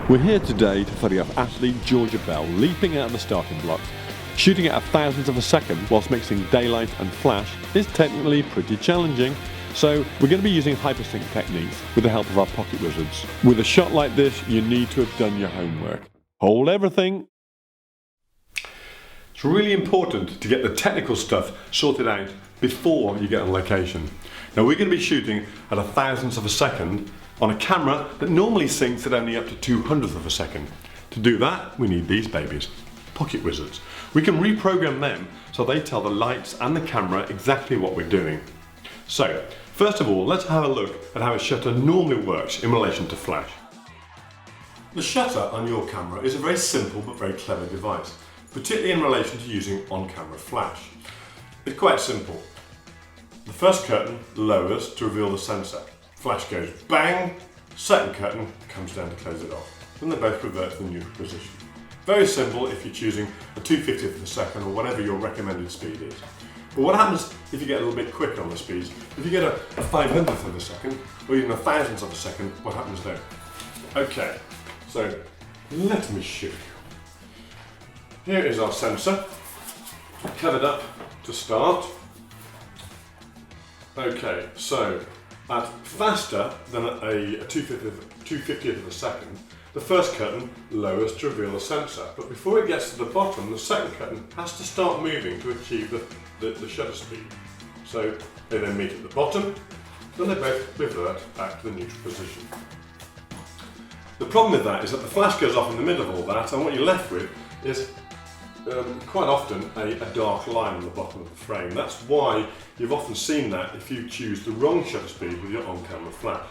We're here today to photograph athlete Georgia Bell leaping out of the starting blocks. Shooting at thousandths of a second whilst mixing daylight and flash is technically pretty challenging, so we're going to be using Hypersync techniques with the help of our PocketWizards. With a shot like this, you need to have done your homework. Hold everything. It's really important to get the technical stuff sorted out before you get on location. Now we're going to be shooting at 1,000th of a second on a camera that normally syncs at only up to 200th of a second. To do that, we need these babies, PocketWizards. We can reprogram them so they tell the lights and the camera exactly what we're doing. So, first of all, let's have a look at how a shutter normally works in relation to flash. The shutter on your camera is a very simple but very clever device, particularly in relation to using on-camera flash. It's quite simple. The first curtain lowers to reveal the sensor. Flash goes bang, second curtain comes down to close it off. Then they both revert to the neutral position. Very simple if you're choosing a 2/50th of a second or whatever your recommended speed is. But what happens if you get a little bit quicker on the speeds? If you get a 500th of a second or even a 1,000th of a second, what happens then? Okay, so let me show you. Here is our sensor, covered up to start. Okay, so at faster than a 2/50th of a second, the first curtain lowers to reveal the sensor. But before it gets to the bottom, the second curtain has to start moving to achieve the shutter speed. So they then meet at the bottom, then they both revert back to the neutral position. The problem with that is that the flash goes off in the middle of all that, and what you're left with is quite often a dark line on the bottom of the frame. That's why you've often seen that if you choose the wrong shutter speed with your on-camera flash.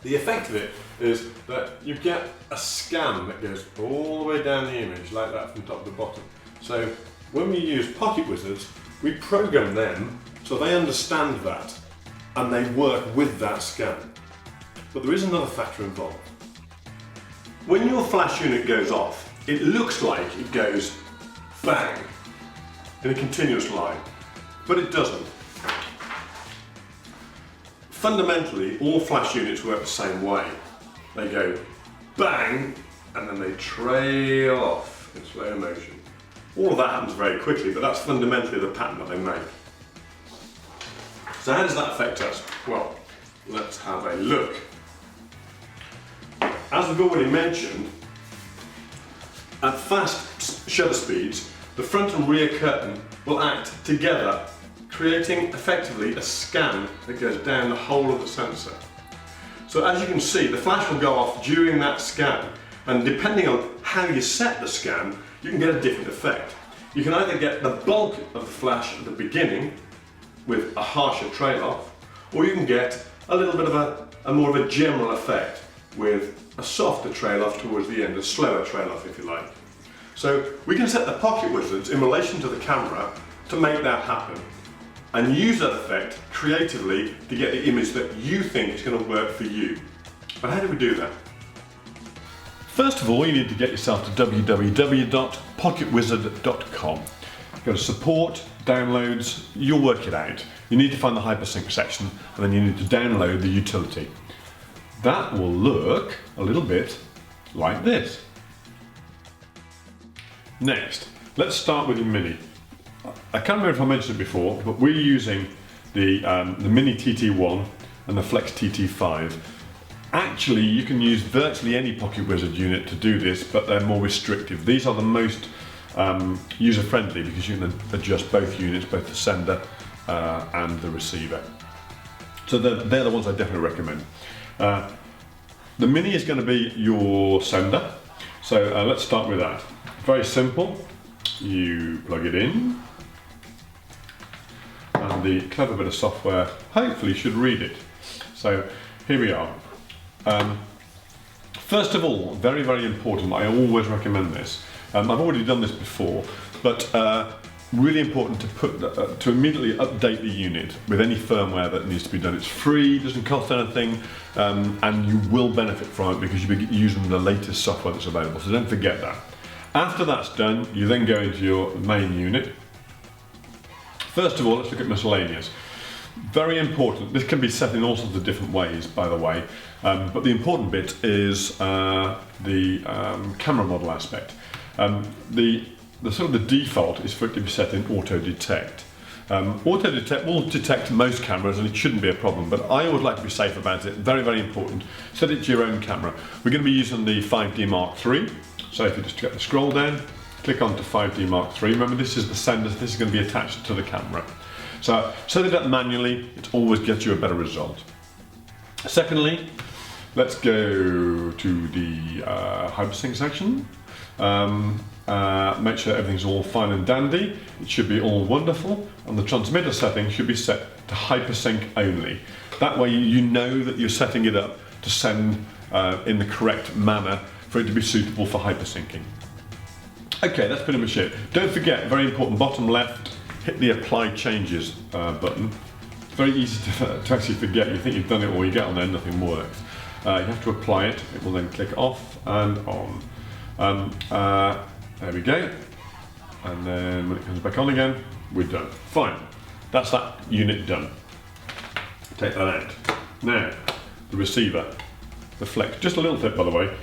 The effect of it is that you get a scan that goes all the way down the image like that from top to bottom. So when we use PocketWizards, we program them so they understand that and they work with that scan. But there is another factor involved. When your flash unit goes off, it looks like it goes bang in a continuous line, but it doesn't. Fundamentally, all flash units work the same way. They go bang and then they trail off in slow motion. All of that happens very quickly, but that's fundamentally the pattern that they make. So how does that affect us? Well, let's have a look. As we've already mentioned, at fast shutter speeds, the front and rear curtain will act together, creating effectively a scan that goes down the whole of the sensor. So as you can see, the flash will go off during that scan, and depending on how you set the scan, you can get a different effect. You can either get the bulk of the flash at the beginning with a harsher trail off, or you can get a little bit of a more of a general effect with a softer trail off towards the end, a slower trail off if you like. So we can set the PocketWizards in relation to the camera to make that happen and use that effect creatively to get the image that you think is going to work for you. But how do we do that? First of all, you need to get yourself to www.pocketwizard.com. Go to support, downloads, you'll work it out. You need to find the Hypersync section and then you need to download the utility. That will look a little bit like this. Next, let's start with your Mini. I can't remember if I mentioned it before, but we're using the Mini TT1 and the Flex TT5. Actually, you can use virtually any PocketWizard unit to do this, but they're more restrictive. These are the most user-friendly because you can adjust both units, both the sender and the receiver. So they're the ones I definitely recommend. The Mini is going to be your sender, so let's start with that. Very simple. You plug it in, and the clever bit of software hopefully should read it. So here we are. First of all, very, very important, I always recommend this. I've already done this before, but really important to immediately update the unit with any firmware that needs to be done. It's free, doesn't cost anything, and you will benefit from it because you'll be using the latest software that's available, so don't forget that. After that's done, you then go into your main unit. First of all, let's look at miscellaneous. Very important. This can be set in all sorts of different ways, by the way, but the important bit is the camera model aspect. The sort of the default is for it to be set in auto detect. Auto detect will detect most cameras and it shouldn't be a problem, but I always like to be safe about it. Very, very important. Set it to your own camera. We're going to be using the 5D Mark III. So if you just get the scroll down, click on to 5D Mark III. Remember, this is the sender. This is going to be attached to the camera. So set it up manually. It always gets you a better result. Secondly, let's go to the Hypersync section. Make sure everything's all fine and dandy. It should be all wonderful, and the transmitter setting should be set to Hypersync only. That way you know that you're setting it up to send in the correct manner for it to be suitable for hypersyncing. Okay, that's pretty much it. Don't forget, very important, bottom left, hit the Apply Changes button. It's very easy to actually forget. You think you've done it all, you get on there, nothing works. You have to apply it. It will then click off and on. There we go. And then when it comes back on again, we're done. Fine. That's that unit done. Take that out. Now, the receiver, the flex. Just a little tip, by the way.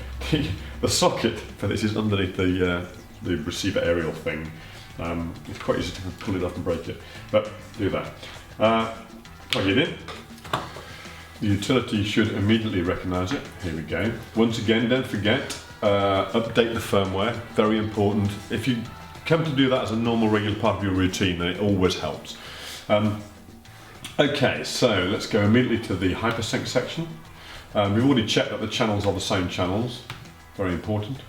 The socket for this is underneath the receiver aerial thing. It's quite easy to pull it off and break it, but do that. Plug it in. The utility should immediately recognise it. Here we go. Once again, don't forget, update the firmware. Very important. If you come to do that as a normal, regular part of your routine, then it always helps. Okay, so let's go immediately to the Hypersync section. We've already checked that the channels are the same channels. Very important.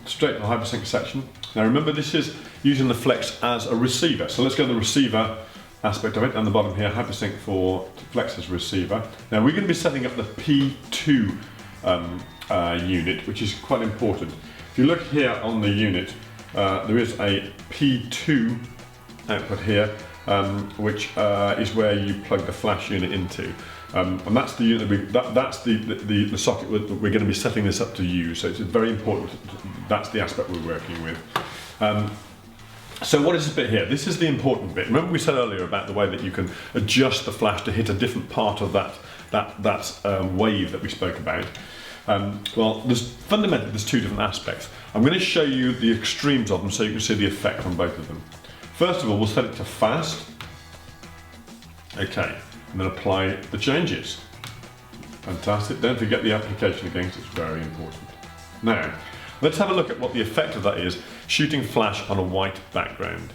Straight to the Hypersync section. Now remember, this is using the Flex as a receiver. So let's go to the receiver aspect of it, down the bottom here, Hypersync for Flex as a receiver. Now we're going to be setting up the P2 unit, which is quite important. If you look here on the unit, there is a P2 output here, which is where you plug the flash unit into. And that's the unit that's the socket that we're going to be setting this up to use. So it's very important. That's the aspect we're working with. So what is this bit here? This is the important bit. Remember we said earlier about the way that you can adjust the flash to hit a different part of that wave that we spoke about. Well, fundamentally there's two different aspects. I'm going to show you the extremes of them so you can see the effect on both of them. First of all, we'll set it to fast. Okay. And then apply the changes. Fantastic. Don't forget the application again, it's very important. Now, let's have a look at what the effect of that is, shooting flash on a white background.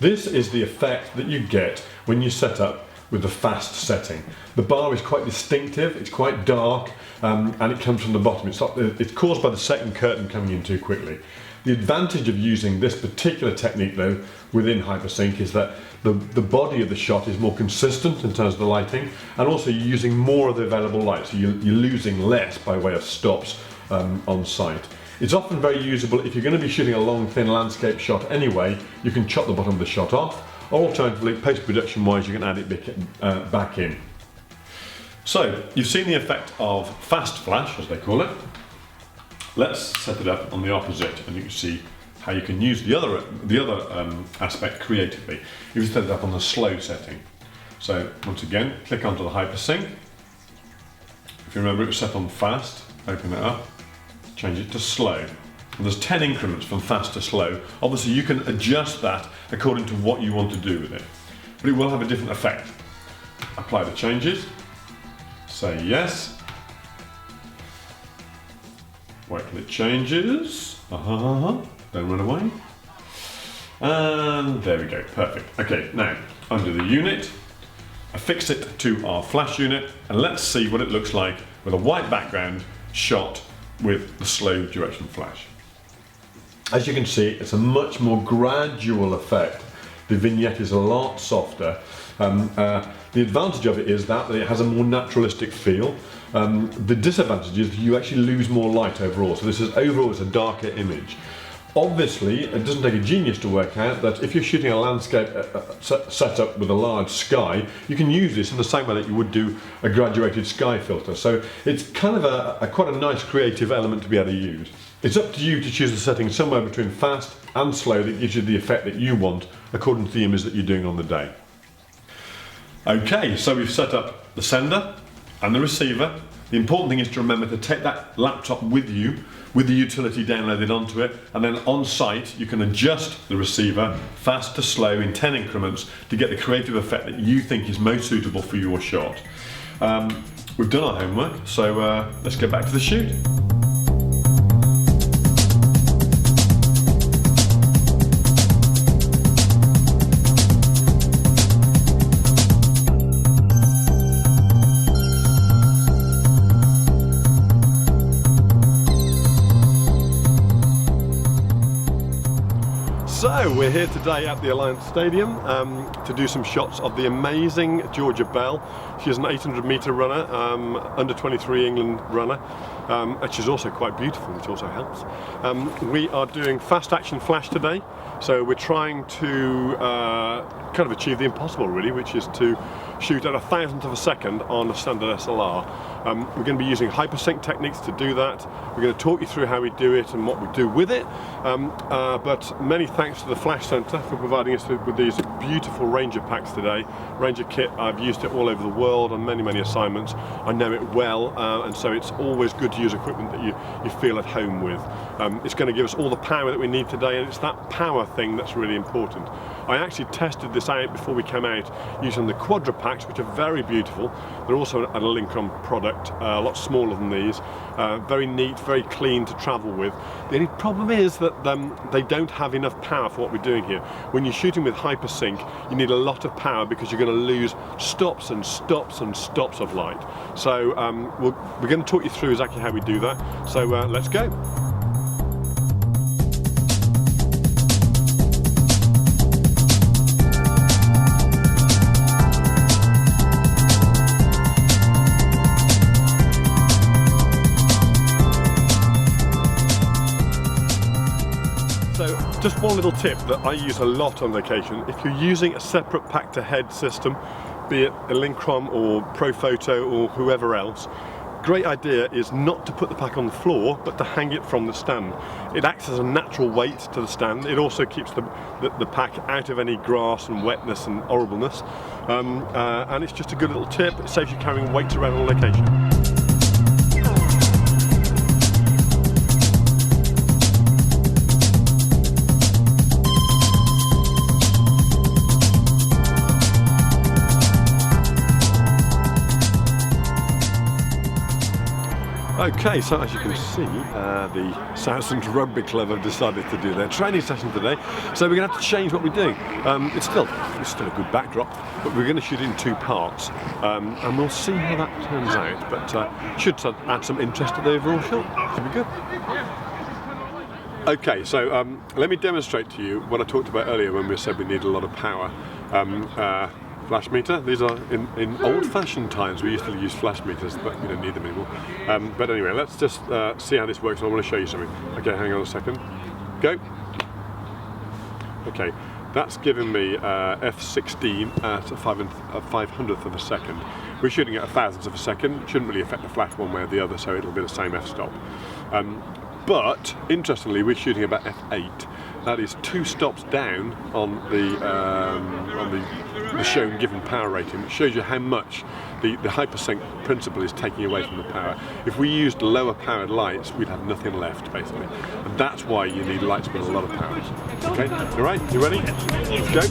This is the effect that you get when you set up with the fast setting. The bar is quite distinctive, it's quite dark, and it comes from the bottom. It's caused by the second curtain coming in too quickly. The advantage of using this particular technique though within Hypersync is that the body of the shot is more consistent in terms of the lighting, and also you're using more of the available light, so you're losing less by way of stops on site. It's often very usable if you're going to be shooting a long thin landscape shot anyway. You can chop the bottom of the shot off, or alternatively post-production wise you can add it back in. So you've seen the effect of fast flash, as they call it. Let's set it up on the opposite, and you can see how you can use the other aspect creatively. You can set it up on the slow setting. So once again, click onto the Hypersync. If you remember, it was set on fast. Open it up, change it to slow. And there's 10 increments from fast to slow. Obviously, you can adjust that according to what you want to do with it, but it will have a different effect. Apply the changes. Say yes. Wait till it changes. Don't run away. And there we go, perfect. Okay, now, under the unit, affix it to our flash unit, and let's see what it looks like with a white background shot with the slow duration flash. As you can see, it's a much more gradual effect. The vignette is a lot softer. The advantage of it is that it has a more naturalistic feel. The disadvantage is you actually lose more light overall. So this is overall, it's a darker image. Obviously, it doesn't take a genius to work out that if you're shooting a landscape set up with a large sky, you can use this in the same way that you would do a graduated sky filter. So it's kind of quite a nice creative element to be able to use. It's up to you to choose the setting somewhere between fast and slow that gives you the effect that you want according to the image that you're doing on the day. Okay, so we've set up the sender and the receiver. The important thing is to remember to take that laptop with you, with the utility downloaded onto it, and then on site you can adjust the receiver fast to slow in 10 increments to get the creative effect that you think is most suitable for your shot. We've done our homework, so let's get back to the shoot. So we're here today at the Alliance Stadium to do some shots of the amazing Georgia Bell. She's an 800-metre runner, under 23 England runner, and she's also quite beautiful, which also helps. We are doing fast action flash today, so we're trying to kind of achieve the impossible really, which is to shoot at 1,000th of a second on a standard SLR. We're going to be using Hypersync techniques to do that. We're going to talk you through how we do it and what we do with it, but many thanks to the Flash Centre for providing us with these beautiful Ranger packs today. Ranger kit, I've used it all over the world on many assignments. I know it well, and so it's always good to use equipment that you feel at home with. It's going to give us all the power that we need today, and it's that power thing that's really important. I actually tested this out before we came out using the Quadra packs, which are very beautiful. They're also an Elinchrom product, a lot smaller than these, very neat, very clean to travel with. The only problem is that they don't have enough power for what we're doing here. When you're shooting with Hypersync, you need a lot of power because you're going to lose stops and stops and stops of light. So we're going to talk you through exactly how we do that. So let's go. Just one little tip that I use a lot on location: if you're using a separate pack to head system, be it Elinchrom or Profoto or whoever else, great idea is not to put the pack on the floor but to hang it from the stand. It acts as a natural weight to the stand. It also keeps the pack out of any grass and wetness and horribleness, and it's just a good little tip. It saves you carrying weight around on location. Okay, so as you can see, the Saracens Rugby Club have decided to do their training session today, so we're going to have to change what we're doing. It's still a good backdrop, but we're going to shoot it in two parts, and we'll see how that turns out, but should add some interest to the overall shot. Should be good. Okay, so let me demonstrate to you what I talked about earlier when we said we need a lot of power. Flash meter. These are in old-fashioned times. We used to use flash meters, but we don't need them anymore. But anyway, let's just see how this works. I want to show you something. Okay, hang on a second. Go. Okay, that's giving me f16 at a 500th of a second. We're shooting at 1,000th of a second. Shouldn't really affect the flash one way or the other, so it'll be the same f-stop. But interestingly, we're shooting about f8. That is 2 stops down on the shown given power rating, which shows you how much the Hypersync principle is taking away from the power. If we used lower powered lights, we'd have nothing left basically, and that's why you need lights with a lot of power. Okay, all right, you ready? Let's go.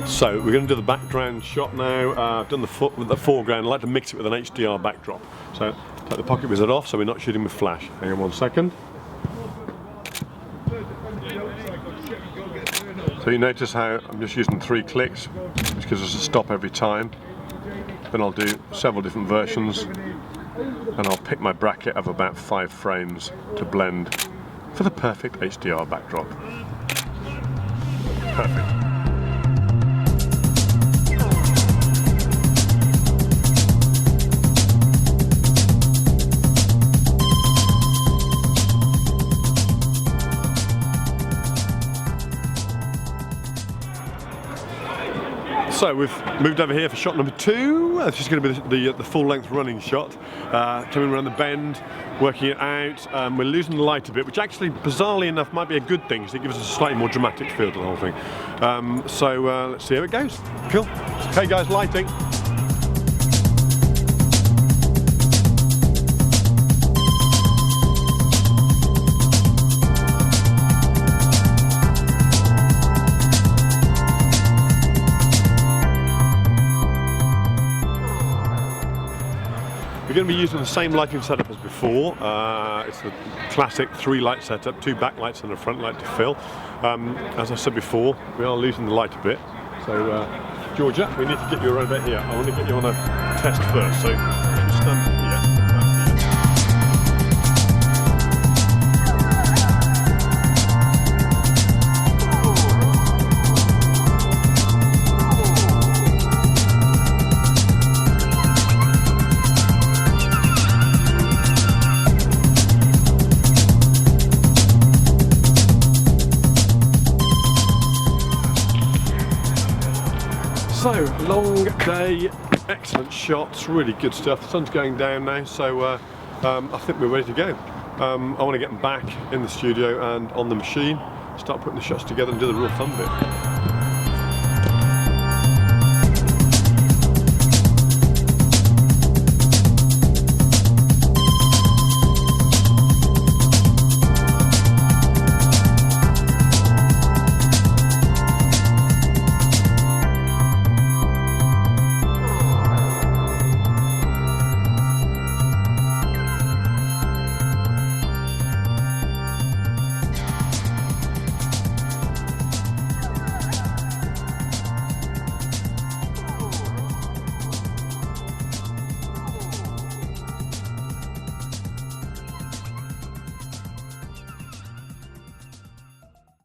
So we're going to do the background shot now. I've done the foreground. I like to mix it with an HDR backdrop. So take the PocketWizard off so we're not shooting with flash. Hang on 1 second. So you notice how I'm just using 3 clicks, which gives us a stop every time. Then I'll do several different versions, and I'll pick my bracket of about 5 frames to blend for the perfect HDR backdrop. Perfect. So we've moved over here for shot number 2. This is going to be the full-length running shot. Coming around the bend, working it out. We're losing the light a bit, which actually, bizarrely enough, might be a good thing because it gives us a slightly more dramatic feel to the whole thing. Let's see how it goes. Cool. Okay, guys, lighting. We're going to be using the same lighting setup as before. It's the classic 3-light setup, 2 backlights and a front light to fill. As I said before, we are losing the light a bit. So, Georgia, we need to get you around about here. I want to get you on a test first. So, stand here. So, long day, excellent shots, really good stuff. The sun's going down now, so I think we're ready to go. I want to get them back in the studio and on the machine, start putting the shots together and do the real fun bit.